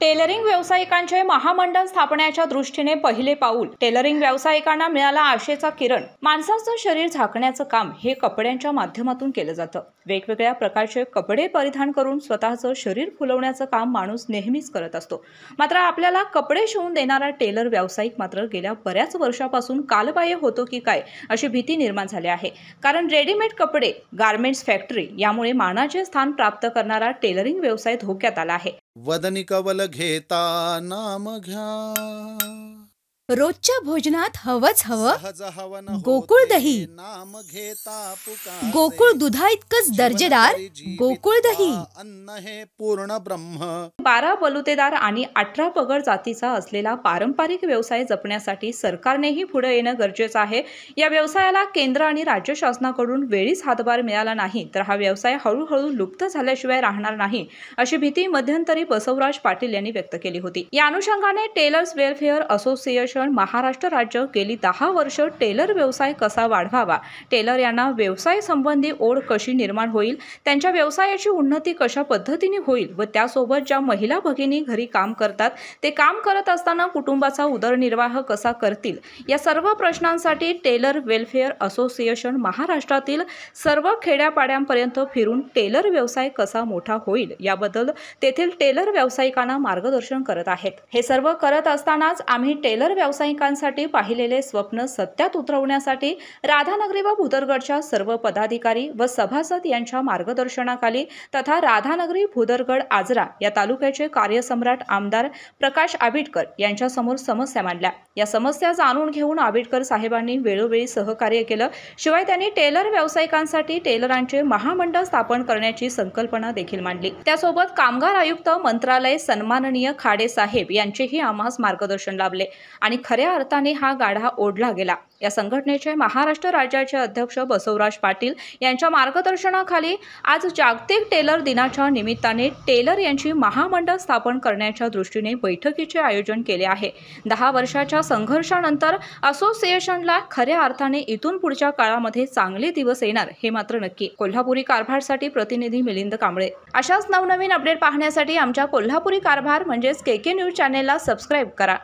Tailoring व्यावसायिकांचे महामंडळ स्थापण्याच्या दृष्टीने पहिले पाऊल. टेलरिंग व्यावसायिकांना मिळाला आशेचा किरण. माणसाचं शरीर झाकण्याचं काम हे कपड्यांच्या माध्यमातून केलं जातं. वेगवेगळ्या प्रकारचे कपडे परिधान करून स्वतःचं शरीर फुलवण्याचं काम माणूस नेहमीच करत असतो. मात्र आपल्याला कपडे शिवून देणारा टेलर व्यावसायिक मात्र गेल्या बऱ्याच वर्षापासून कालबाह्य होतो की काय अशी भीती निर्माण झाली आहे. कारण रेडीमेड कपडे, गारमेंट्स फॅक्टरी यामुळे मानाचे स्थान प्राप्त करणारा टेलरिंग व्यवसाय धोक्यात आला आहे. वदनी कवल घेता नाम घ्या, रोजच्या भोजनात हवंच हवं सहज हवन गोकुळ दही. नाम घेता पुकारे, गोकुळ दुधा इतकंच दर्जेदार गोकुळ दही. अन्न हे पूर्ण ब्रह्म. 12 बलुतेदार आणि 18 पगड जातीचा असलेला पारंपरिक व्यवसाय जपण्यासाठी सरकारनेही पुढे येणं गरजेचं आहे. या व्यवसायाला केंद्र आणि राज्य शासनाकडून वेळीच हातभार मिळाला नाही तर हा व्यवसाय हळूहळू लुप्त झाल्याशिवाय राहणार नाही अशी भीती मध्यंतरी बसवराज पाटील यांनी व्यक्त केली होती. या अनुषंगाने टेलर्स वेलफेअर असोसिएशन महाराष्ट्र राज्य गेली 10 वर्ष टेलर व्यवसाय कसा वाढवावा, टेलर यांना व्यवसाय संबंधी ओढ कशी निर्माण होईल, त्यांच्या व्यवसायाची उन्नती कशा पद्धतीने होईल व त्यासोबत ज्या महिला भगिनी घरी काम करतात ते काम करत असताना कुटुंबाचा उदरनिर्वाह कसा करतील, या सर्व प्रश्नांसाठी टेलर वेलफेअर असोसिएशन महाराष्ट्रातील सर्व खेड्यापाड्यांपर्यंत फिरून टेलर व्यवसाय कसा मोठा होईल याबद्दल तेथील टेलर व्यावसायिकांना मार्गदर्शन करत आहेत. हे सर्व करत असतानाच आम्ही टेलर व्यावसायिकांसाठी पाहिलेले स्वप्न सत्यात उतरवण्यासाठी राधानगरी व भुदरगडच्या सर्व पदाधिकारी व सभासद यांच्या मार्गदर्शनाखाली तथा राधानगरी, भुदरगड, आजरा या तालुक्याचे कार्यसम्राट आमदार प्रकाश आबिटकर यांच्या समोर समस्या मांडल्या. या समस्या जाणून घेऊन आबिटकर साहेबांनी वेळोवेळी सहकार्य केलं. शिवाय त्यांनी टेलर व्यावसायिकांसाठी टेलरांचे महामंडळ स्थापन करण्याची संकल्पना देखील मांडली. त्यासोबत कामगार आयुक्त मंत्रालय सन्माननीय खाडे साहेब यांचेही आम्हास मार्गदर्शन लाभले आणि खऱ्या अर्थाने हा गाढा ओढला गेला. या संघटनेचे महाराष्ट्र राज्याचे अध्यक्ष बसवराज पाटील यांच्या मार्गदर्शनाखाली आज जागतिक टेलर दिनाच्या निमित्ताने टेलर यांची महामंडळ स्थापन करण्याच्या दृष्टीने बैठकीचे आयोजन केले आहे. 10 वर्षाच्या संघर्षानंतर असोसिएशनला खऱ्या अर्थाने इथून पुढच्या काळामध्ये चांगले दिवस येणार हे मात्र नक्की. कोल्हापुरी कारभारसाठी प्रतिनिधी मिलिंद कांबळे. अशाच नवनवीन अपडेट पाहण्यासाठी आमच्या कोल्हापुरी कारभार म्हणजेच KK न्यूज चॅनेलला सबस्क्राईब करा.